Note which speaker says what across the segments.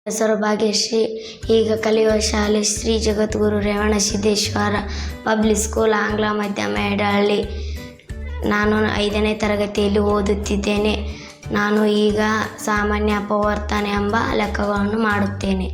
Speaker 1: ಹೆಸರು ಭಾಗ್ಯಶ್ರೀ. ಈಗ ಕಲಿಯುವ ಶಾಲೆ ಶ್ರೀ ಜಗದ್ಗುರು ರೇವಣಸಿದ್ದೇಶ್ವರ ಪಬ್ಲಿಕ್ ಸ್ಕೂಲ್, ಆಂಗ್ಲ ಮಾಧ್ಯಮ, ಯಡಹಳ್ಳಿ. ನಾನು 5ನೇ ತರಗತಿಯಲ್ಲಿ ಓದುತ್ತಿದ್ದೇನೆ. ನಾನು ಈಗ ಸಾಮಾನ್ಯ ಅಪವರ್ತನ ಎಂಬ ಲೆಕ್ಕಗಳನ್ನು ಮಾಡುತ್ತೇನೆ.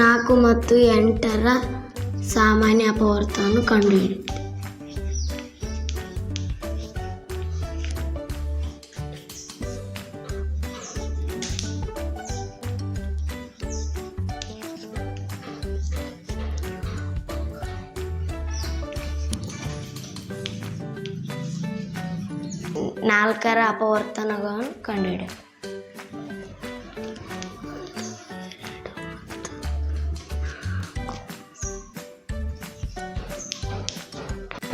Speaker 1: ನಾಲ್ಕು ಮತ್ತು 8ರ ಸಾಮಾನ್ಯ ಅಪವರ್ತನವನ್ನು ಕಂಡುಹಿಡಿಯುತ್ತೆ. ನಾಲ್ಕರ ಅಪವರ್ತನಗಳನ್ನು ಕಂಡುಹಿಡಿಯುತ್ತೆ.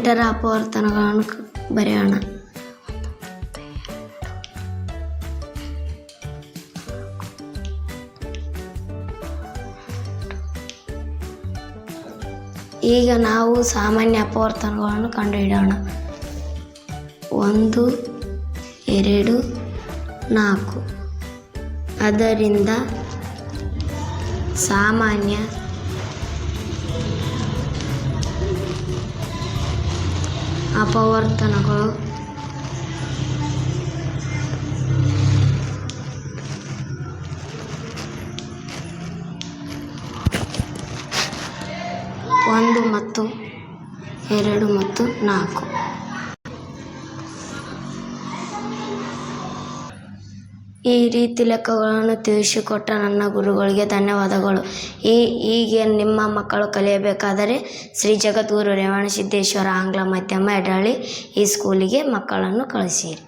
Speaker 1: ಇದರ ಅಪವರ್ತನಗಳನ್ನು ಬರೆಯೋಣ. ಈಗ ನಾವು ಸಾಮಾನ್ಯ ಅಪವರ್ತನಗಳನ್ನು ಕಂಡುಹಿಡಿಯೋಣ. 1, 2, 4. ಅದರಿಂದ ಸಾಮಾನ್ಯ ಅಪವರ್ತನಗಳು 1 ಮತ್ತು 2 ಮತ್ತು 4. ಈ ರೀತಿ ಲೆಕ್ಕಗಳನ್ನು ತಿಳಿಸಿಕೊಟ್ಟ ನನ್ನ ಗುರುಗಳಿಗೆ ಧನ್ಯವಾದಗಳು. ಹೀಗೆ ನಿಮ್ಮ ಮಕ್ಕಳು ಕಲಿಯಬೇಕಾದರೆ ಶ್ರೀ ಜಗದ್ಗುರು ರೇವಣಸಿದ್ದೇಶ್ವರ ಆಂಗ್ಲ ಮಾಧ್ಯಮ, ಯಡಹಳ್ಳಿ ಈ ಸ್ಕೂಲಿಗೆ ಮಕ್ಕಳನ್ನು ಕಳಿಸಿರಿ.